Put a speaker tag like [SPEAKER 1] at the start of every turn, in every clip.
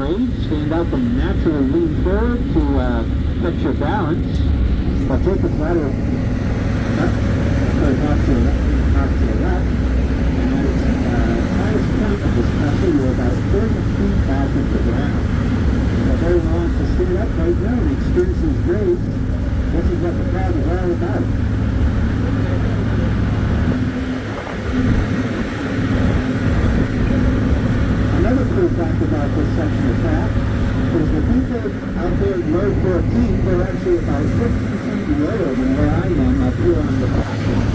[SPEAKER 1] grade. Stand up and naturally lean forward to catch your balance. But take the ladder off to the left. And at its highest point of this pressure, you're about 30 feet off of the ground. So if everyone wants to stand up right now and experience these grades, this is what the crowd is all about. Another cool fact about this section of track is the people out there in row 14, they're actually about 50 feet lower than where I am up here on the platform.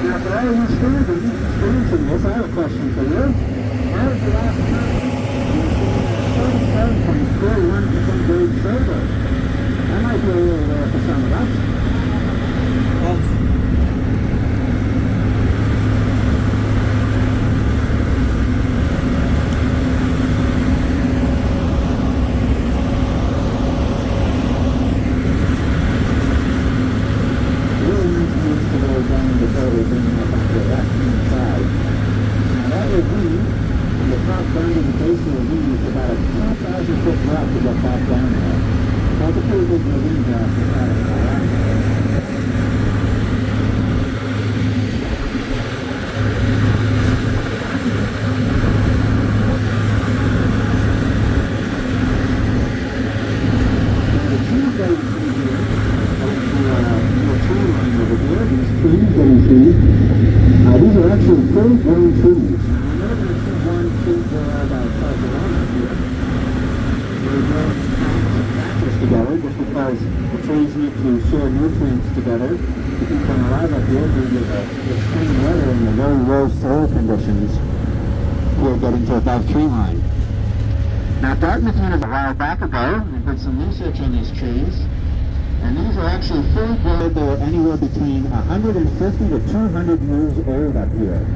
[SPEAKER 1] Now for all you experiencing this, I have a question for you. How was the last time? 37.41% grade silver. That might be a little rare for some of us. Really nice moves to go down the road and up onto the left-hand side. Now that will be the top down to the base of the ravine is about a 2,000-foot drop to get back down there. So it's a pretty big ravine drop for that and all that. Now the trees that you see here, the tree line over here, these trees that you see, these are actually full grown trees. Together, just because the trees need to share nutrients together to keep them alive up here due to the extreme weather and the very low soil conditions here getting to above tree line. Now Dartmouth University a while back ago did some research on these trees, and these are actually fully grown. They're anywhere between 150 to 200 years old up here.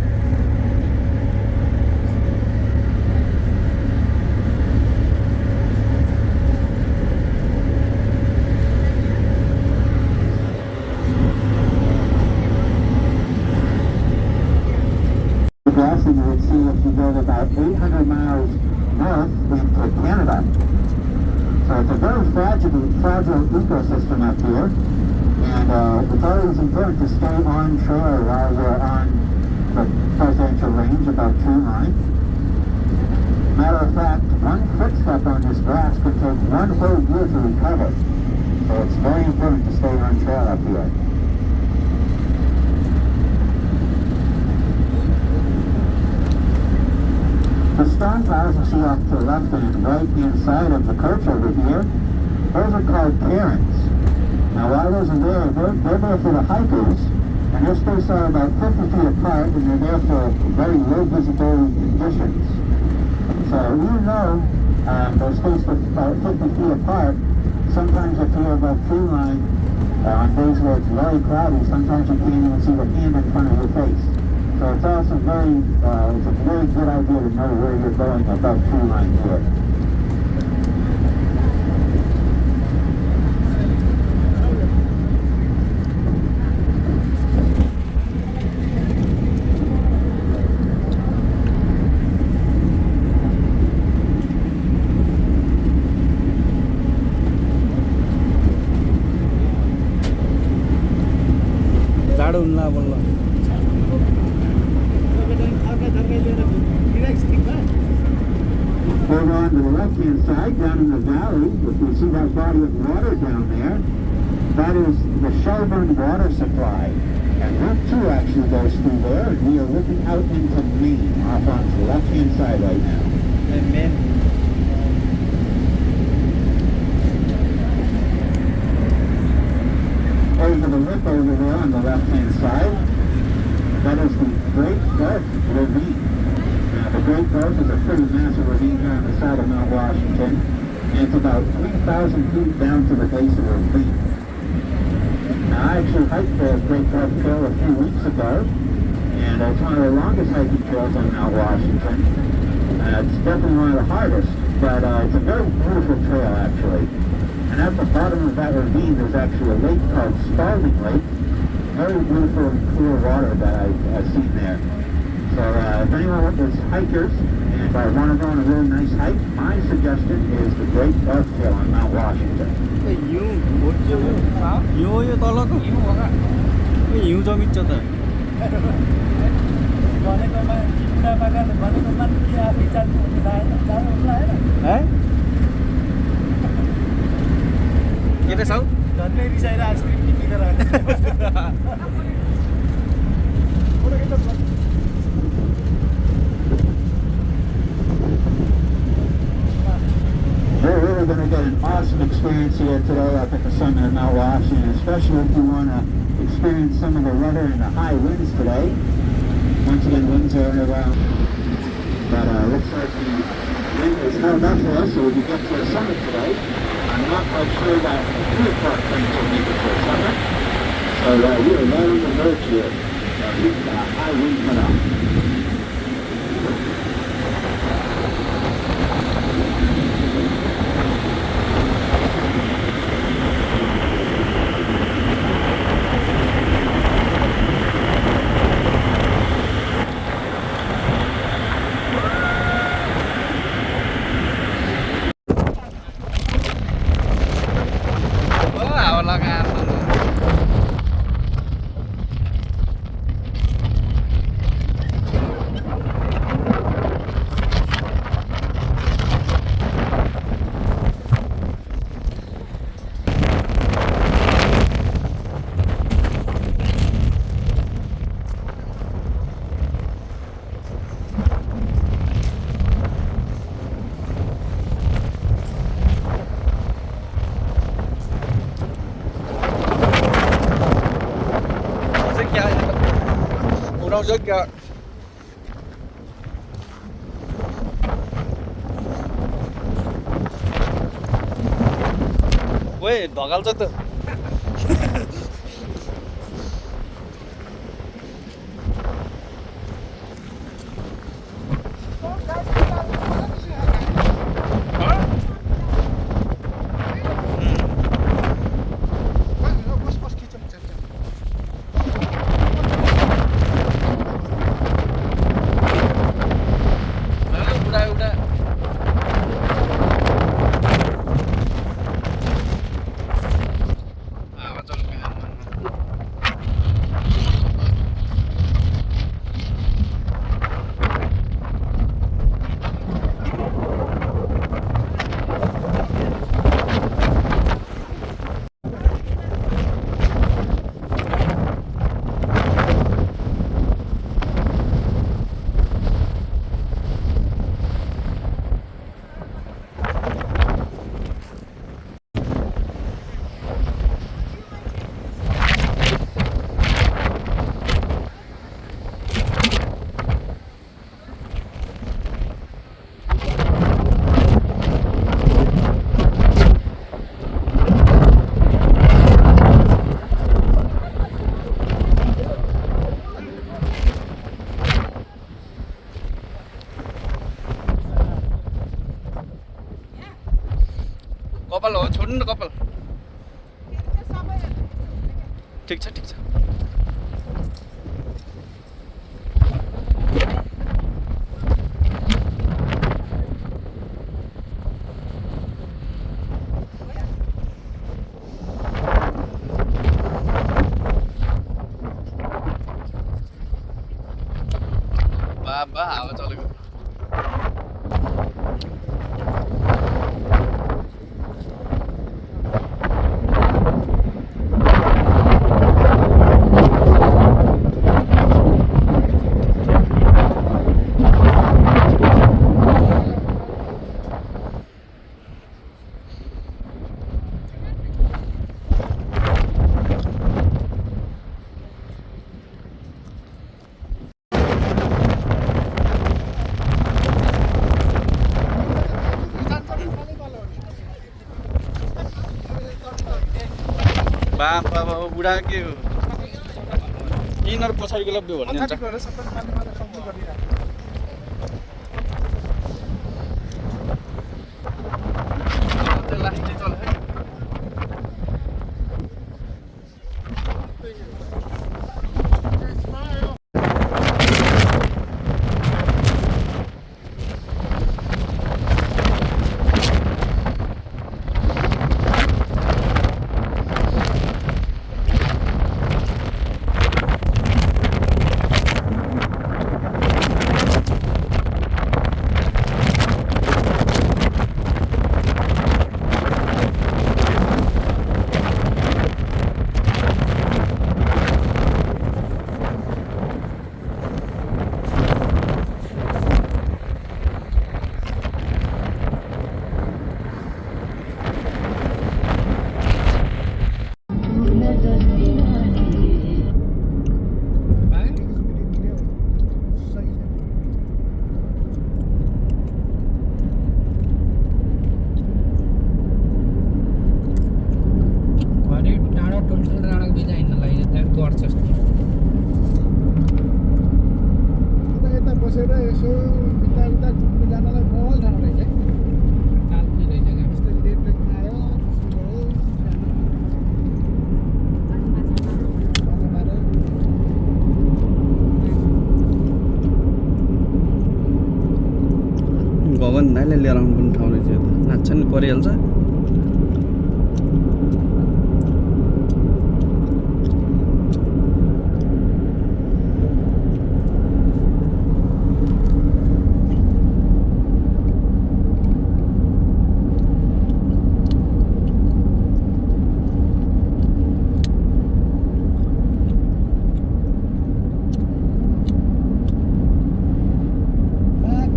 [SPEAKER 1] Grassing, you would see if you go about 800 miles north into Canada. So it's a very fragile ecosystem up here, and it's always important to stay on shore while you're on the presidential range above tree line. Matter of fact, one footstep on this grass can take one whole year to recover. So it's very important to stay on trail up here. The storm clouds you see off to the left and right-hand side of the coach over here, those are called cairns. Now while those are there, they're there for the hikers, and they're spaced out about 50 feet apart, and they're there for very low visibility conditions. So even though they're spaced about 50 feet apart, sometimes if you're above tree line, on days where it's very cloudy, sometimes you can't even see the hand in front of your face. So it's also it's a very good idea to know where you're going above tree line here. Over on to the left-hand side, down in the valley, if you see that body of water down there, that is the Shelburne water supply. And Route 2 actually goes through there, and we are looking out into Maine, off onto the left-hand side right now.
[SPEAKER 2] Amen.
[SPEAKER 1] Over the lip over there on the left-hand side, that is the Great Gulf Ravine. Now, the Great Gulf is a pretty massive ravine here on the side of Mount Washington, and it's about 3,000 feet down to the base of the ravine. Now, I actually hiked the Great Gulf Trail a few weeks ago, and it's one of the longest hiking trails on Mount Washington. It's definitely one of the hardest, but it's a very beautiful trail, actually. And at the bottom of that ravine, there's actually a lake called Spalding Lake. Very beautiful and clear water that I've seen there. So if anyone is hikers and want to go on a really nice hike, my suggestion is the Great Dovetail on Mount Washington.
[SPEAKER 2] यो तलको हिउँ जमिन्छ त के रे साउ
[SPEAKER 1] We're really going to get an awesome experience here today up at the summit of Mount Washington, especially if you want to experience some of the weather and the high winds today. Once again, winds are around, but looks like the wind is held up for us so we can get to the summit today. I'm not quite sure that the 3 o'clock trains will make it to the summit, so we are right on the verge here. We've got a high wind coming up.
[SPEAKER 2] उडाउँछ क्या ओए ढकाल्छ त कपाल हो छोड्नु न कपाल ठिक छ बाबा हावा चलेको बाबा बुढा के हो यिनीहरू पछाडिको लब्यो भन्ने हुन्छ लास्टै चल है दाइले लिएर आउनु पनि ठाउँ रहेछ यो त नाच्छ नि परिहाल्छ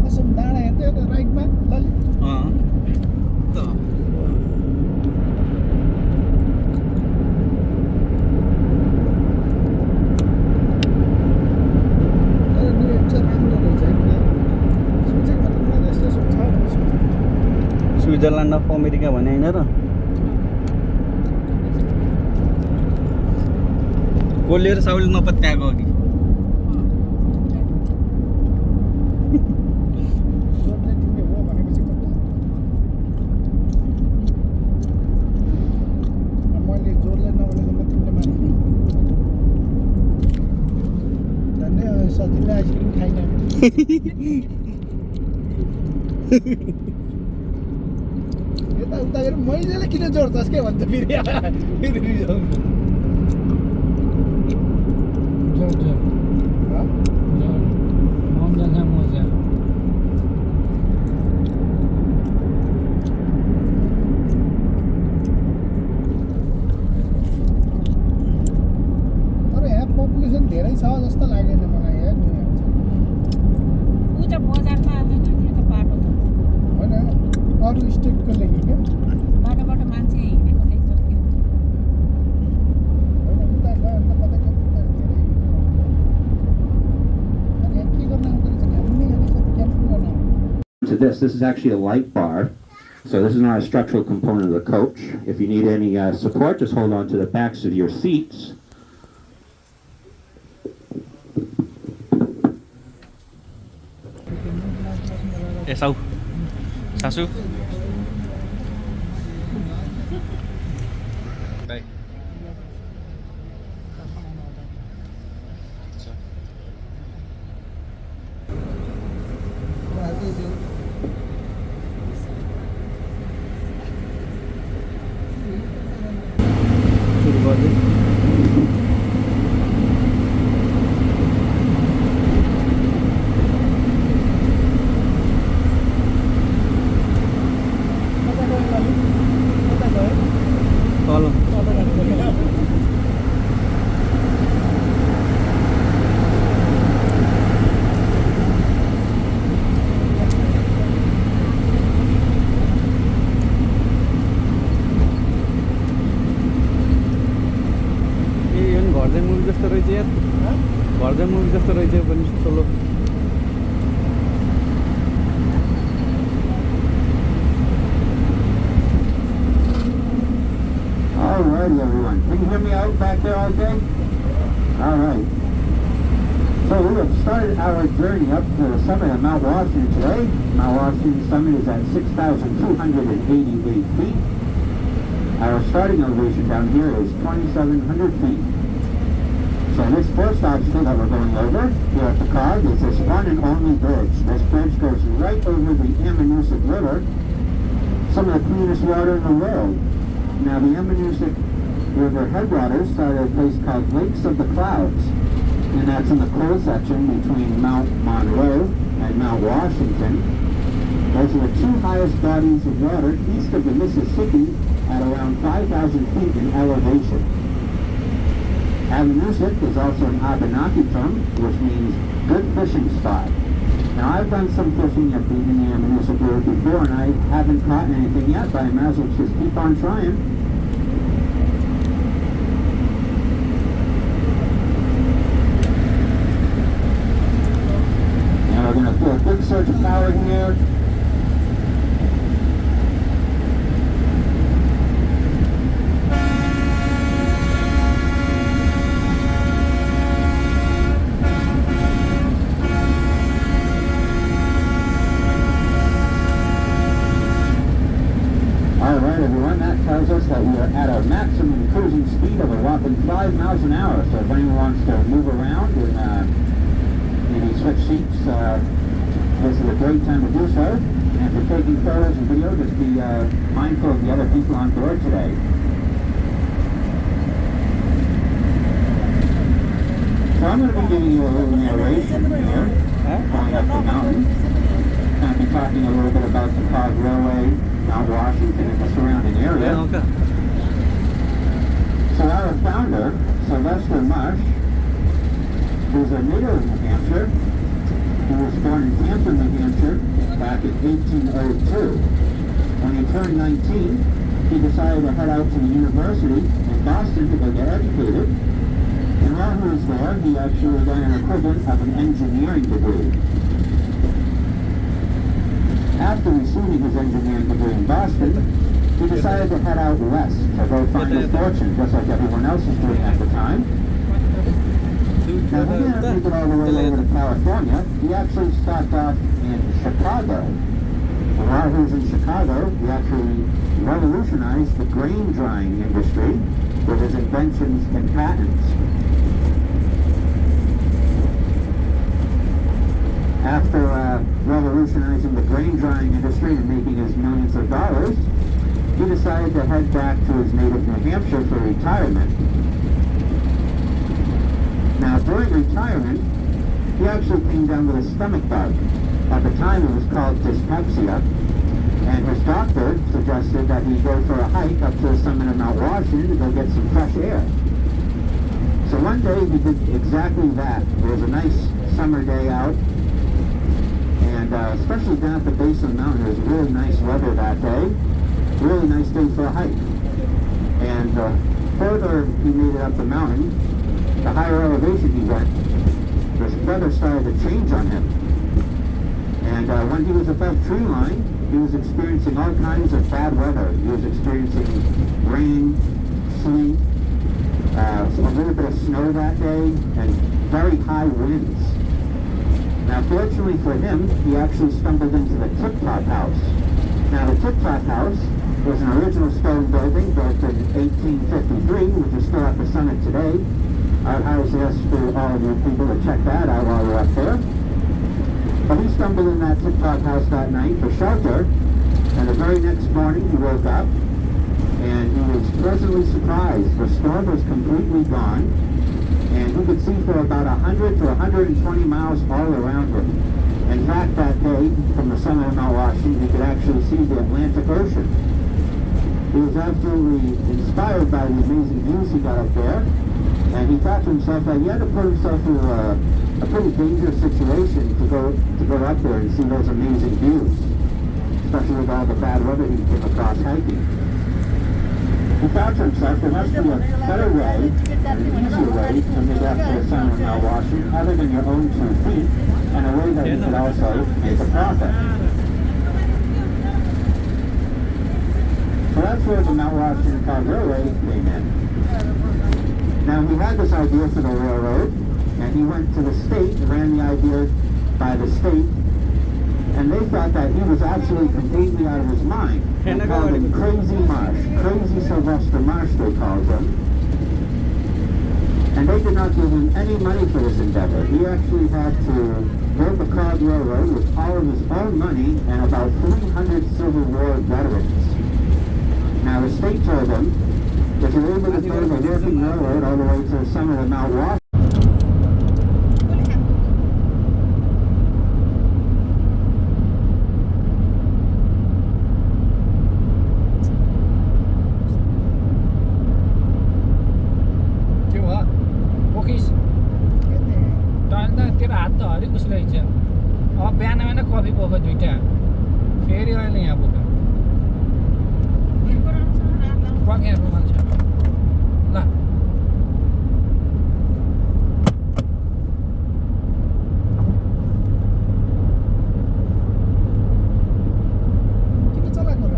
[SPEAKER 3] कसम डाँडा हेर्दै हो त राइटमा ललित
[SPEAKER 2] त
[SPEAKER 3] तर नियम चाहिँ राम्रो रहेछ है सोचेको मतलब मैले यस्तो यस्तो छ भनेर सोचेको
[SPEAKER 2] स्विजरल्यान्ड अफ अमेरिका भने होइन र गोली र साउल नपत्याएको अघि
[SPEAKER 3] जोडले तिमीले हो भनेपछि पत्ता मैले जोडले नभनेको म तिमीले माने धन्य सजिलो आइसक्रिम खाइन यताउता गरेर मैलेलाई किन जोड्छस् के भन्छ फेरि रिजाउनु तर यहाँ पपुलेसन धेरै छ जस्तो लागेन मलाई यार
[SPEAKER 4] ऊ त बजारमा आउँदैन नि त बाटो त
[SPEAKER 3] होइन अरू स्टेटको लागि क्या
[SPEAKER 4] बाटोबाट मान्छे हिँडेको देख्छ कि
[SPEAKER 3] होइन उता गयो भने त कतै कतै धेरै अनि यहाँ के गर्न आउँदो रहेछ घाम्ने रहेछ क्याम्पिङ गर्न
[SPEAKER 1] To this is actually a light bar. So this is not a structural component of the coach. If you need any support, just hold on to the backs of your seats.
[SPEAKER 2] ए साउ सासु by सुरु गरिदिउँ तल ए यो नि घरजै movie जस्तो रहेछ यार घरजै movie जस्तो रहेछ यो पनि solo
[SPEAKER 1] All righty, everyone. Can you hear me out back there okay? All right. So we have started our journey up to the summit of Mount Washington today. Mount Washington summit is at 6,288 feet. Our starting elevation down here is 2,700 feet. So this first obstacle that we're going over here at the COG is this one and only bridge. This bridge goes right over the Ammonoosuc River, some of the cleanest water in the world. Now the Ammonoosuc River headwaters start at a place called Lakes of the Clouds, and that's in the coal section between Mount Monroe and Mount Washington. Those are the two highest bodies of water east of the Mississippi at around 5,000 feet in elevation. Ammonoosuc is also an Abenaki term, which means good fishing spot. Now I've done some fishing in the Ammonoosuc River before, and I haven't caught anything yet, but I might as well just keep on trying. Now we're going to put a big surge of power in here. Tells us that we are at our maximum cruising speed of a whopping 5 miles an hour. So if anyone wants to move around and maybe switch seats, this is a great time to do so. And if you're taking photos and video, just be mindful of the other people on board today. So I'm going to be giving you a little narration here, going up the mountain. Going to be talking a little bit about the Cog Railway, Mount Washington, and the surrounding area. So our founder, Sylvester Marsh, who's a native of New Hampshire, he was born in Hampton, New Hampshire, back in 1802. When he turned 19, he decided to head out to the university in Boston to go get educated. And while he was there, he actually got an equivalent of an engineering degree. After receiving his engineering degree in Boston, he decided to head out west to go find his fortune, just like everyone else was doing at the time. Now, he didn't make it all the way over to California. He actually stopped off in Chicago. And while he was in Chicago, he actually revolutionized the grain drying industry with his inventions and patents. After revolutionizing the grain drying industry and making his millions of dollars, he decided to head back to his native New Hampshire for retirement. Now, during retirement, he actually came down with a stomach bug. At the time, it was called dyspepsia, and his doctor suggested that he go for a hike up to the summit of Mount Washington to go get some fresh air. So one day, he did exactly that. It was a nice summer day out, and especially down at the base of the mountain, it was really nice weather that day. Really nice day for a hike. And further he made it up the mountain, the higher elevation he went, the weather started to change on him. And when he was above tree line, he was experiencing all kinds of bad weather. He was experiencing rain, sleet, a little bit of snow that day, and very high winds. Now, fortunately for him, he actually stumbled into the Tip Top House. Now, the Tip Top House was an original stone building built in 1853, which is still at the summit today. I'd highly suggest for all of you people to check that out while you're up there. But he stumbled in that Tip Top House that night for shelter, and the very next morning he woke up, and he was pleasantly surprised. The storm was completely gone, and he could see for about 100 to 120 miles all around him. In fact, that day, from the summit of Mount Washington, he could actually see the Atlantic Ocean. He was absolutely inspired by the amazing views he got up there, and he thought to himself that he had to put himself through a pretty dangerous situation to go up there and see those amazing views, especially with all the bad weather he came across hiking. He thought to himself there must be a better way, an easier way to make it up to the summit of Mount Washington other than your own 2 feet, and a way that you could also make a profit. So that's where the Mount Washington Cog Railway came in. Now, he had this idea for the railroad, and he went to the state and ran the idea by the state, and they thought that he was absolutely completely out of his mind. They called him Crazy Marsh. Crazy Sylvester Marsh, they called him. And they did not give him any money for this endeavor. He actually had to build the Cog Railroad with all of his own money and about 300 Civil War veterans. Now, the state told him, if you're able to build a working railroad all the way to the summit of Mount Washington,
[SPEAKER 3] कफी पोखा 2टा फेरि अहिले यहाँ बोका पक्याएको मान्छे ल किन चलाएको र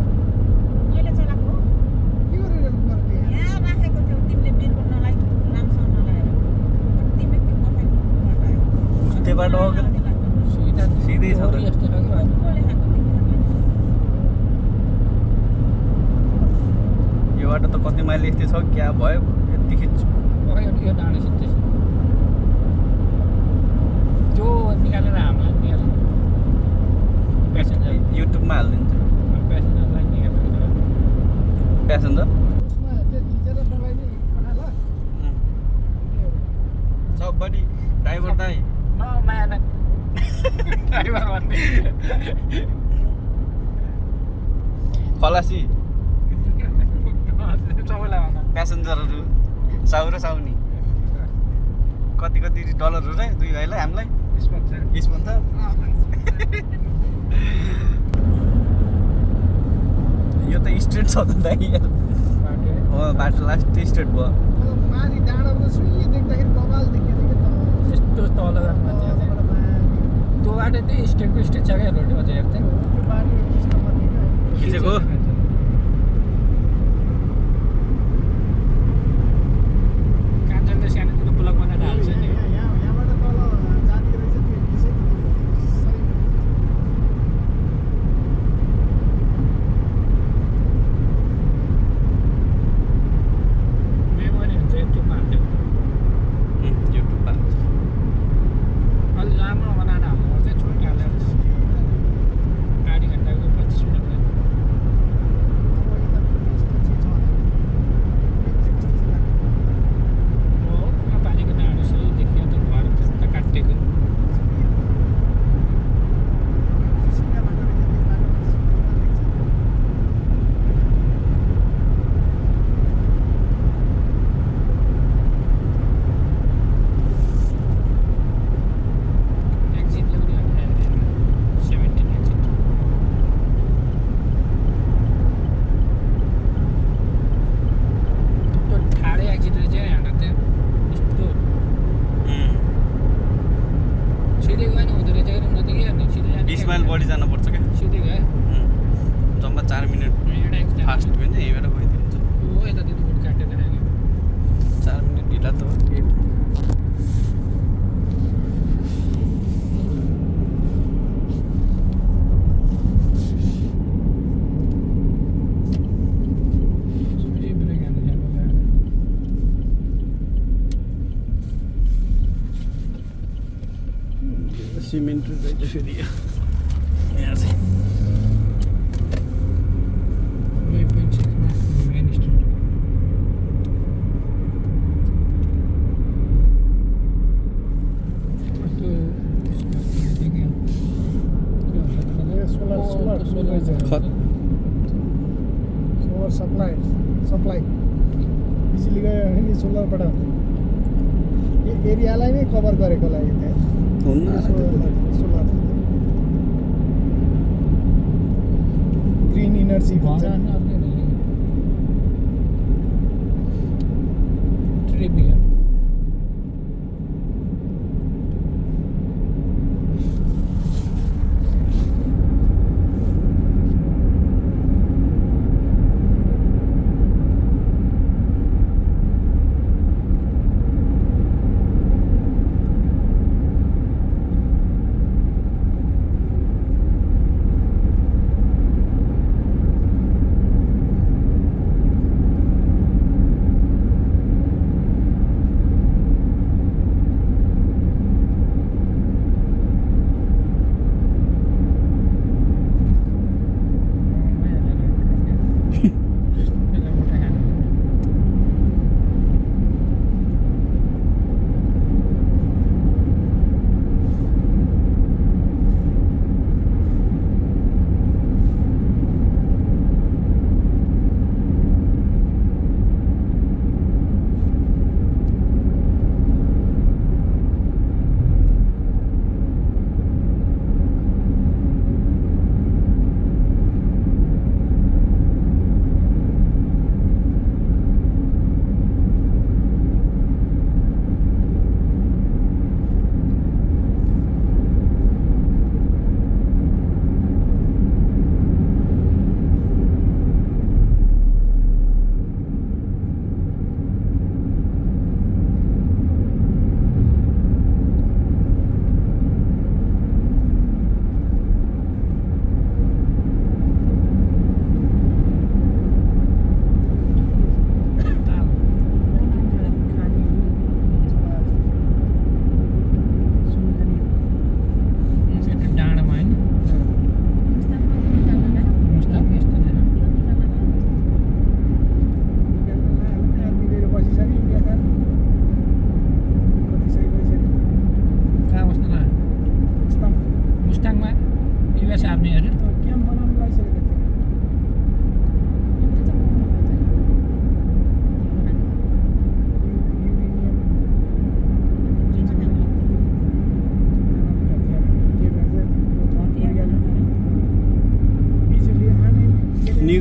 [SPEAKER 4] मैले चलाएको हो
[SPEAKER 3] के गरिरहेको गर्थे
[SPEAKER 4] यहाँ राखेको थियो तिमीले बिरको नलाई रामसँग नलाएर तिमीले त्यो कोठा
[SPEAKER 2] त्यो बाटो हो के
[SPEAKER 3] सुविधा
[SPEAKER 2] सिधै छ त
[SPEAKER 3] यस्तो छ कि भाइ
[SPEAKER 4] कोले खाएको
[SPEAKER 2] यो बाटो त कति माइल यस्तै छ क्या भयो यति खिच्छु
[SPEAKER 3] पक्कै यो डाँडो सिधै छ त्यो निकालेर हामीलाई निकाल्नु प्यासेन्जर
[SPEAKER 2] युट्युबमा हालिदिन्छु
[SPEAKER 3] प्यासेन्जरलाई नि
[SPEAKER 2] प्यासेन्जर
[SPEAKER 3] उसमा त्यो खिचेर तपाईँ नि पठाल
[SPEAKER 2] सब बडी ड्राइभर दाइ
[SPEAKER 3] माया ड्राइभर भन्ने
[SPEAKER 2] खलासी
[SPEAKER 3] सबैलाई भन
[SPEAKER 2] प्यासेन्जरहरू साउ र साउनी कति कति डलरहरू रे दुई भाइलाई हामीलाई स्पोन्सर यो त स्ट्रेट छ त दाइ यार बाटो लास्ट स्ट्रेट भयो
[SPEAKER 3] माथि डाँडाबाट सुई देख्दाखेरि बबाल देखियो कि त
[SPEAKER 5] यस्तो तल त्यो बाटो चाहिँ स्टेटको स्टेट छ क्या रोड अझ हेर्दै
[SPEAKER 3] त्यो बाटो खिच्न पर्ने क्या
[SPEAKER 2] खिचेको
[SPEAKER 5] कान्छनले सानोतिनो ब्लक बनाएर हाल्छ नि
[SPEAKER 3] यहाँबाट तल जाने रहेछ त्यो खिचेको सही
[SPEAKER 5] मेमोरी हुन्छ युट्युबमा हाल्थ्यो
[SPEAKER 2] युट्युबमा
[SPEAKER 5] अलि राम्रो बनाएर हाल्नु चाहिँ छोटो हालेर आधी घन्टाको 25 मिनट लाग्यो हो पानीको डाँडो सही देखियो त घर त काटेको एक्जिट ल्याउने भनेर 17 एक्जिट त्यो ठाडै एक्जिट रहेछ यहाँ त्यहाँ यस्तो सिधै गएन हुँदो रहेछ क्या उन्नति के गर्ने सिधै जाने
[SPEAKER 2] 20 माइल बढी जानुपर्छ क्या
[SPEAKER 5] सिधै गयो
[SPEAKER 2] जम्मा 4 मिनट
[SPEAKER 5] एउटा एक्जिट
[SPEAKER 2] फास्ट भयो नि यहीँबाट गइदिन्छ
[SPEAKER 5] ओ यता त्यति बोट काटेर राख्यो
[SPEAKER 2] 4 मिनट ढिला त हो
[SPEAKER 5] सबै ब्रेक हाल्नु जानु
[SPEAKER 2] सिमेन्ट रहेछ फेरि यहाँ चाहिँ
[SPEAKER 5] मेन स्ट्रिट कस्तो
[SPEAKER 3] सोलर सप्लाई बिजुली गयो भने नि सोलरबाट एरियालाई नै कभर गरेको लागि त्यहाँ
[SPEAKER 2] हुन्न
[SPEAKER 3] सोलर ग्रिन इनर्जी भन्छ
[SPEAKER 5] ट्रिबियर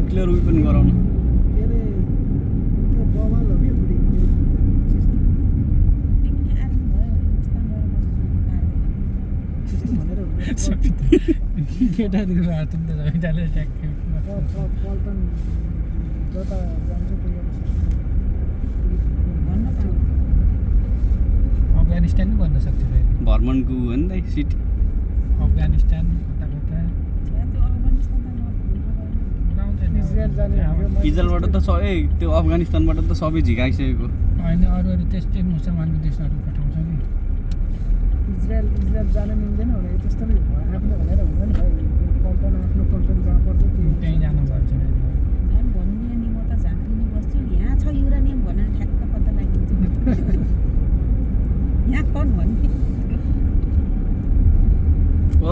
[SPEAKER 2] न्युक्लियर वेपन गराउन
[SPEAKER 3] के अरे त्यो बवाल हो कि बुढी त्यो चिज
[SPEAKER 4] तिमीले आर्मी भयो पाकिस्तान गएर
[SPEAKER 3] त्यस्तो भनेर हुँदैन।
[SPEAKER 5] केटाहरूको हात त झैँडाले ट्याक्कै
[SPEAKER 3] पल्टन जता जान्छ त्यही
[SPEAKER 4] भन्न पाउँ
[SPEAKER 5] अफगानिस्तान पनि भन्न सक्थ्यो फेरि
[SPEAKER 2] भर्मनको हो नि त सिटी
[SPEAKER 5] अफगानिस्तान कता कता
[SPEAKER 4] त्यो अफगानिस्तान त
[SPEAKER 5] लाउँदैन
[SPEAKER 3] इजरायल जाने हाम्रो
[SPEAKER 2] इजरायलबाट त सबै त्यो अफगानिस्तानबाट त सबै झिकाइसकेको
[SPEAKER 5] होइन अरू त्यस्तै मुसलमानको देशहरू पठाउँछ कि
[SPEAKER 3] इजरायल जान मिल्दैन भनेको त्यस्तो नै हो आफ्नो भनेर हुँदैन भाइ पल्टन आफ्नो पल्टन जहाँ पर्छ
[SPEAKER 5] त्यहीँ जानुपर्छ फेरि
[SPEAKER 4] झन् भन्ने नि म त झाँक्रिनी बस्छु यहाँ छ युरानियम भनेर ठ्याक्क पत्ता लगाइदिन्छ यहाँ कौन भन्ने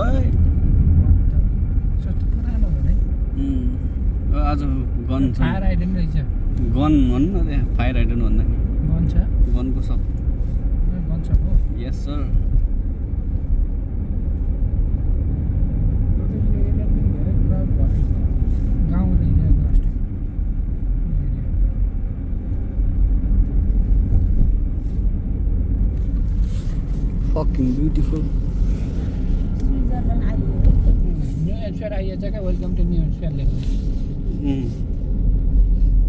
[SPEAKER 2] ओइ
[SPEAKER 5] सस्तो पुरानो हो है
[SPEAKER 2] आज गन छ
[SPEAKER 5] फायर आइडेन रहेछ
[SPEAKER 2] गन भन्नु न त्यहाँ फायर हाइडन भन्दा नि
[SPEAKER 5] गन छ
[SPEAKER 2] गनको सब
[SPEAKER 5] गन छ हो
[SPEAKER 2] यस सर
[SPEAKER 3] धेरै क्राउड भयो
[SPEAKER 5] गाउँ area last
[SPEAKER 2] fucking beautiful
[SPEAKER 4] Switzerland आइयो
[SPEAKER 5] न्यू हेम्पसायर आइएछ क्या वेलकम टु न्यू हेम्पसायर लेख्नु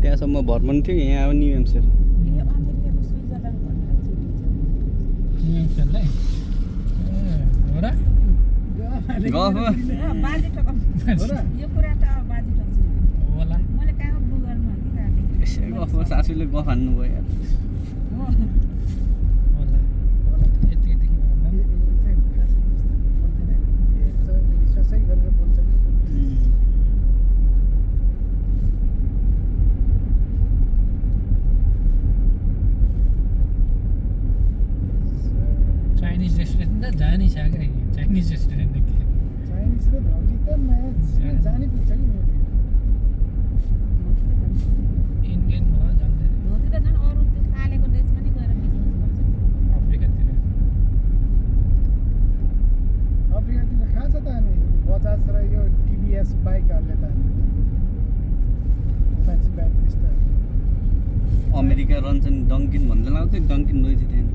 [SPEAKER 2] त्यहाँसम्म भर्मन थियो यहाँ अब न्यु हेम्पसायर
[SPEAKER 4] ए अमेरिकाको स्विजरल्यान्ड भनेर चिनिन्छ
[SPEAKER 5] न्यू हेम्पसायरलाई ए हो र
[SPEAKER 2] गफ
[SPEAKER 4] बाजी ठोकम
[SPEAKER 3] हो र
[SPEAKER 4] यो कुरा त अब बाजी ठोक्छु
[SPEAKER 5] होला
[SPEAKER 4] मैले कहाँ गुगलमा
[SPEAKER 2] यसै गफमा सासूले गफ हान्नु भयो यार
[SPEAKER 4] हो
[SPEAKER 5] होला यतिदेखि होला
[SPEAKER 3] विश्वासै गरेर बोल्छ कि
[SPEAKER 5] चाइनिज रेस्टुरेन्ट त जानी छ क्या चाइनिज रेस्टुरेन्ट के
[SPEAKER 3] चाइनिज र धौती त नयाँ जानै पुग्छ कि मैले
[SPEAKER 5] इन्डियन भयो जान्दैन
[SPEAKER 4] धोती त झन् अरू त्यो कालेको देशमा नि गएर बिजनेस गर्छ
[SPEAKER 5] अफ्रिकातिर
[SPEAKER 3] अफ्रिकातिर खान्छ त अनि बजाज र यो टिभीएस बाइकहरूले त अपाची बाइक त्यस्तो
[SPEAKER 2] अमेरिका रन्छ नि डङ्किन भन्दै लाउँथ्यो डङ्किन रहेछ त्यहाँ